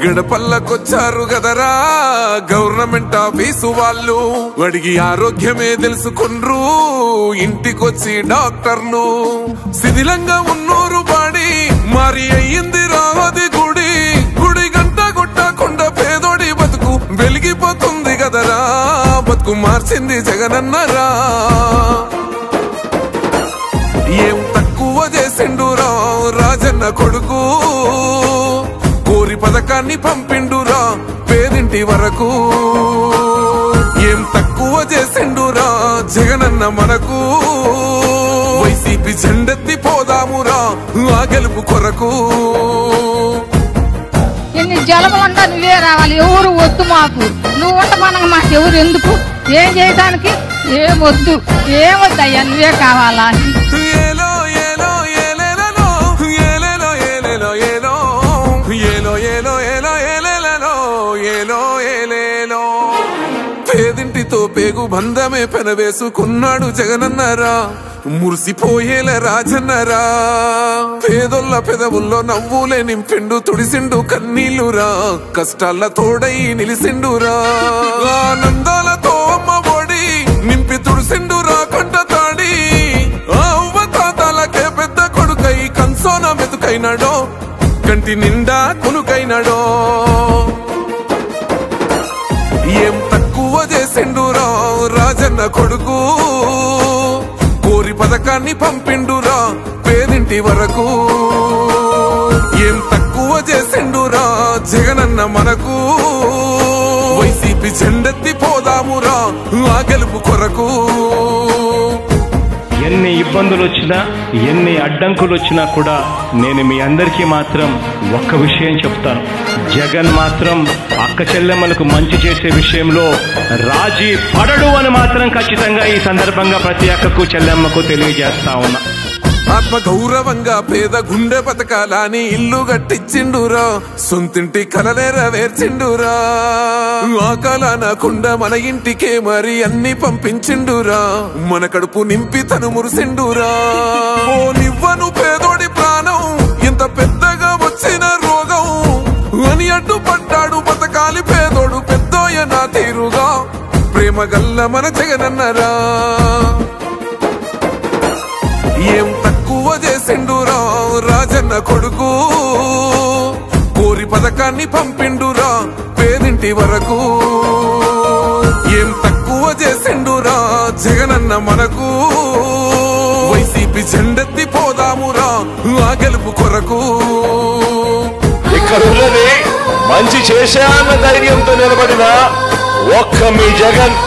గడపల్లకొచ్చారు గదరా government office వాళ్ళు, అడిగి ఆరోగ్యమే తెలుసుకుండ్రు ఇంటికొచ్చి డాక్టర్లు. శిథిలంగా ఉన్నోరు బాడి మారి అయ్యింది రావది గుడి, గుడి గంట కొట్టకుండా పేదోడి బతుకు వెలిగిపోతుంది గదరా, బతుకు మార్చింది జగనన్నరా. ఏం తక్కువ చేసిండురా రాజన్న కొడుకు, కోరి పథకాన్ని పంపిండురా పేదింటి వరకు. ఏం తక్కువ చేసిండురా జగనన్న మనకు, వైసీపీ జెండెత్తి పోదామురా ఆ గెలుపు కొరకు. ఎన్ని జలములంటా నువ్వే రావాలి, ఎవరు వద్దు మాకు, నువ్వు ఉండమనగా మాకు ఎవరు ఎందుకు, ఏం చేయడానికి ఏమొద్దు, ఏమొద్దయ్యా నువ్వే కావాలా. పేదింటితో పేగు బంధమే పెనవేసుకున్నాడు జగనన్నరా, మురిసిపోయేల రాజన్నరా. పేదొల్ల పెదవుల్లో నవ్వులే నింపిండు తుడిసిండు కన్నీళ్లురా, కష్టాల తోడై నిలిసిండురా. ఆనందాలతో అమ్మ ఒడి నింపి తుడిసిండురా కంట తాడి, అవ్వ తాతలకే పెద్ద కొడుకై కంసోన మెతుకైనాడో, కంటి నిండా కునుకైనాడో. ఏం తక్కువ చేసిండురా రాజన్న కొడుకు, కోరి పథకాన్ని పంపిండురా పేదింటి వరకు. ఏం తక్కువ చేసిండురా జగనన్న మనకు, వైసీపీ జెండెత్తి పోదామురా ఆ గెలుపు కొరకు. ఎన్ని ఇబ్బందులు వచ్చినా ఎన్ని అడ్డంకులు వచ్చినా కూడా నేను మీ అందరికీ మాత్రం ఒక్క విషయం చెప్తాను, జగన్ మాత్రం అక్క చెల్లెమ్మలకు మంచి చేసే విషయంలో రాజీ పడడు అని మాత్రం ఖచ్చితంగా ఈ సందర్భంగా ప్రతి అక్కకు చెల్లెమ్మకు తెలియజేస్తా ఉన్నా. ఆత్మ గౌరవంగా పేద గుండె బతకాలని ఇల్లు గట్టించిండురా, సొంతింటి కలనేరవేర్చిండురా. ఆ కలనకుండా మన ఇంటికే మరి అన్ని పంపించిండురా, మన కడుపు నింపి తను మురిసిండురా. ఓ నివ్వను పేదోడి ప్రాణం ఎంత పెద్దగా వచ్చిన రోగం అని అడ్డుపడ్డాడు బతకాలి పేదోడు పెద్దోయ నా తీరుగా, ప్రేమ గల్ల మన జగనన్నరా. ఏం తక్కువ చేసిండురా రాజన్న కొడుకు, కోరి పథకాన్ని పంపిండురా పేదింటి వరకు. ఏం తక్కువ చేసిండురా జగనన్న మనకు, వైసీపీ జెండెత్తి పోదామురా ఆ గెలుపు కొరకు. ఇక్కడ ఉన్నది మంచి చేశాన్న ధైర్యంతో నిలబడిన ఒక్క మీ జగన్,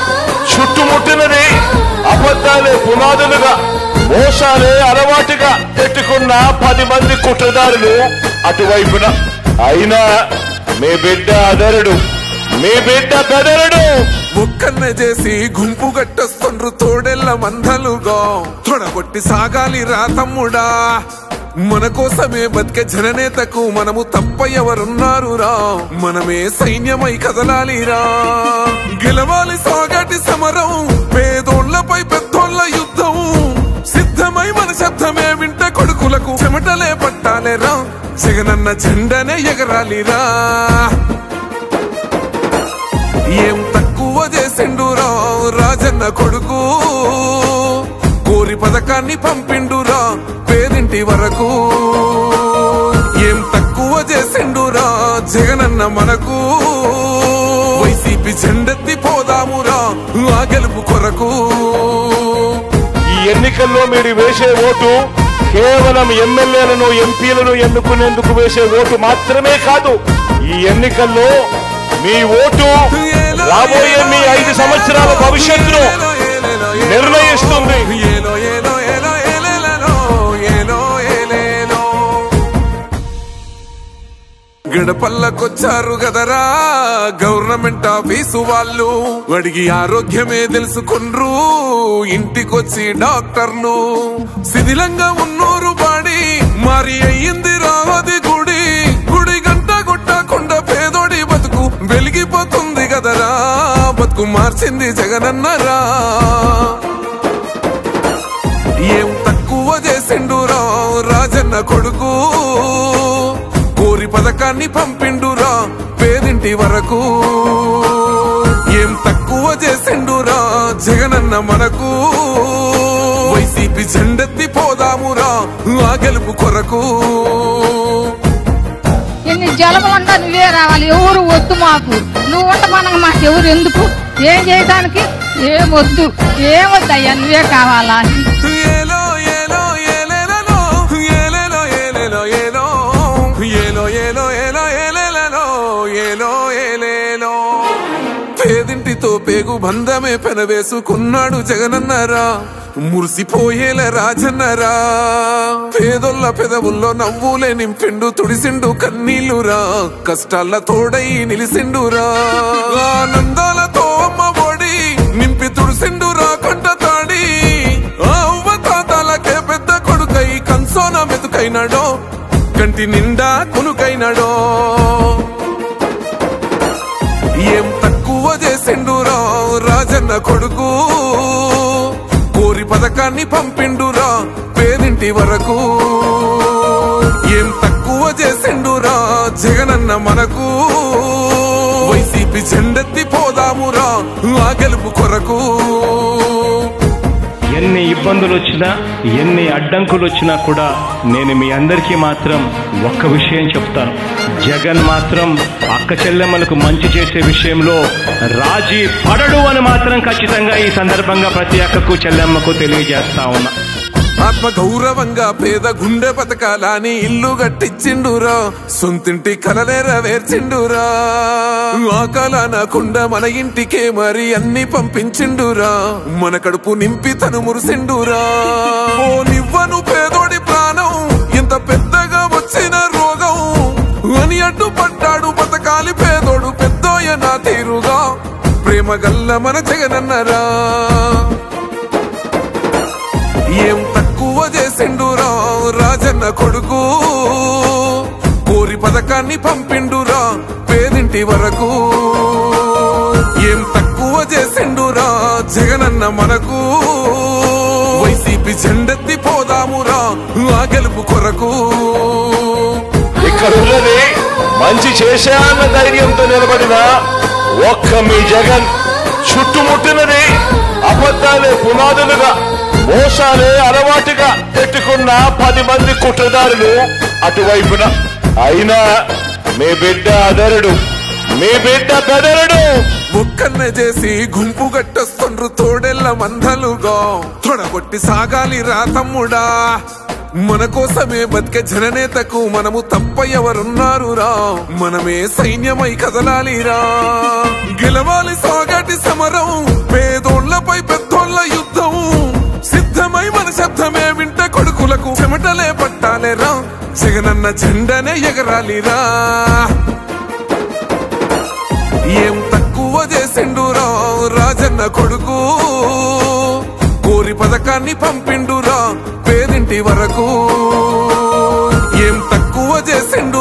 చుట్టుముట్టినది అబద్ధాలే పునాదులుగా మోసాలే అలవాటుగా పెట్టుకున్న 10 మంది కుట్రదారులు అటువైపున. అయినా మీ బిడ్డ అదరుడు, మీ బిడ్డ బెదరుడు. ముక్కన్న చేసి గుంపు గట్టొస్తుండ్రు తోడెల్ల మందలుగా, తొడగొట్టి సాగాలి రా తమ్ముడా. మన కోసమే బతికే జననేతకు మనము తప్ప ఎవరున్నారు రా, మనమే సైన్యమై కదలాలిరా. గెలవాలి సాగటి సమరం, పేదోళ్లపై పెద్దోళ్ల యుద్ధం, సిద్ధమై మన శబ్దమే వింట కొడుకులకు చెమటలే పట్టాలేరా, జగనన్న జెండనే ఎగరాలిరా. ఏం తక్కువ చేసిండురా రాజన్న కొడుకు, కోరి పథకాన్ని పంపిండురా పేదింటి వరకు. ఏం తక్కువ చేసిండురా జగనన్న మనకు, వైసీపీ జెండెత్తి పోదామురా ఆ గెలుపు కొరకు. ఈ ఎన్నికల్లో మీరు వేసే ఓటు కేవలం ఎమ్మెల్యేలను ఎంపీలను ఎన్నుకునేందుకు వేసే ఓటు మాత్రమే కాదు, ఈ ఎన్నికల్లో మీ ఓటు రాబోయే మీ 5 సంవత్సరాల భవిష్యత్తును నిర్ణయిస్తుంది. గడపల్లకొచ్చారు గదరా గవర్నమెంట్ ఆఫీసు వాళ్ళు, అడిగి ఆరోగ్యమే తెలుసుకుండ్రు ఇంటికొచ్చి డాక్టర్లు. శిథిలంగా ఉన్నోరు బాడి మారి అయ్యింది రావది గుడి, గుడి గంట కొట్టకుండా పేదోడి బతుకు వెలిగిపోతుంది గదరా, బతుకు మార్చింది జగనన్నరా. ఏం తక్కువ చేసిండురా రాజన్న కొడుకు, కోరి పథకాన్ని పంపిండురా పేదింటి వరకు ఏం తక్కువ చేసిండురా జగనన్న మనకు వైసీపీ జెండెత్తి పోదామురా ఆ గెలుపు కొరకు ఎన్ని జలములంటా నువ్వే రావాలి ఎవరు వద్దు మాకు నువ్వు ఉంట మనకు మాకు ఎవరు ఎందుకు ఏం చేయడానికి ఏమొద్దు ఏమొద్దయ్యా నువ్వే కావాలా ఏలో ఏలో ఏలేలలో ఏలేలో ఏలేలో ఏలో ఏలో ఏలో ఏలో ఏలేలలో ఏలో ఏలేలో పేదింటితో పేగు బంధమే పెనవేసుకున్నాడు జగనన్నరా మురిసిపోయేల రాజన్నరా పేదొల్ల పెదవుల్లో నవ్వులే నింపిండు తుడిసిండు కన్నీళ్లురా కష్టాల తోడై నిలిసిండురా ఆనందాలతో అమ్మ ఒడి నింపి తుడిసిండురా కంట తాడి అవ్వ తాతలకే పెద్ద కొడుకై కంసోన మెతుకైనాడో కంటి నిండా కునుకైనాడో ఏం తక్కువ చేసిండురా రాజన్న కొడుకు కోరి పథకాన్ని పంపిండురా పేదింటి వరకు ఏం తక్కువ చేసిండురా జగనన్న మనకు వైసీపీ జెండెత్తి పోదామురా ఆ గెలుపు కొరకు ఎన్ని ఇబ్బందులు వచ్చినా ఎన్ని అడ్డంకులు వచ్చినా కూడా నేను మీ అందరికీ మాత్రం ఒక్క విషయం చెప్తాను. జగన్ మాత్రం అక్క చెల్లెమ్మలకు మంచి చేసే విషయంలో రాజీ పడడు అని మాత్రం ఖచ్చితంగా ఈ సందర్భంగా ప్రతి అక్కకు చెల్లెమ్మకు తెలియజేస్తా ఉన్నా. ఆత్మ గౌరవంగా పేద గుండె బతకాలని ఇల్లు గట్టించిండురా సొంతింటి కలనేరవేర్చిండురా ఆ కలనకుండా మన ఇంటికే మరి అన్ని పంపించిండురా మన కడుపు నింపి తను మురిసిండురా ఓ నివ్వను పేదోడి ప్రాణం ఎంత పెద్దగా వచ్చిన రోగం అని అడ్డు పడ్డాడు బతకాలి పేదోడు పెద్దోయ నా తీరుగా ప్రేమ గల్ల మన జగనన్నరా ఏం తక్కువ చేసిండురా రాజన్న కొడుకు కోరి పథకాన్ని పంపిండురా పేదింటి వరకు ఏం తక్కువ చేసిండురా జగనన్న మనకు వైసీపీ జెండెత్తి పోదామురా ఆ గెలుపు కొరకు ఇక్కడ ఉన్నది మంచి చేశాన్న ధైర్యంతో నిలబడిన ఒక్క మీ జగన్ చుట్టుముట్టినది అబద్ధాలే పునాదులుగా మోసాలే అలవాటుగా పెట్టుకున్న 10 మంది కుట్రదారులు అటువైపున అయినా మీ బిడ్డ అదరుడు మీ బిడ్డ బెదరుడు ముక్కన్న చేసి గుంపు గట్టొస్తుండ్రు తోడెల్ల మందలుగా తొడగొట్టి సాగాలి రా తమ్ముడా మన కోసమే బతికే జననేతకు మనము తప్ప ఎవరున్నారు రా మనమే సైన్యమై కదలాలిరా గెలవాలి సాగటి సమరం పేదోళ్లపై పెద్దోళ్ల యుద్ధం సిద్ధమై మన శబ్దమే వింట కొడుకులకు చెమటలే పట్టాలేరా జగనన్న జెండనే ఎగరాలిరా ఏం తక్కువ చేసిండురా రాజన్న కొడుకు కోరి పథకాన్ని పంపిండురా పేదింటి వరకు ఏం తక్కువ చేసిండు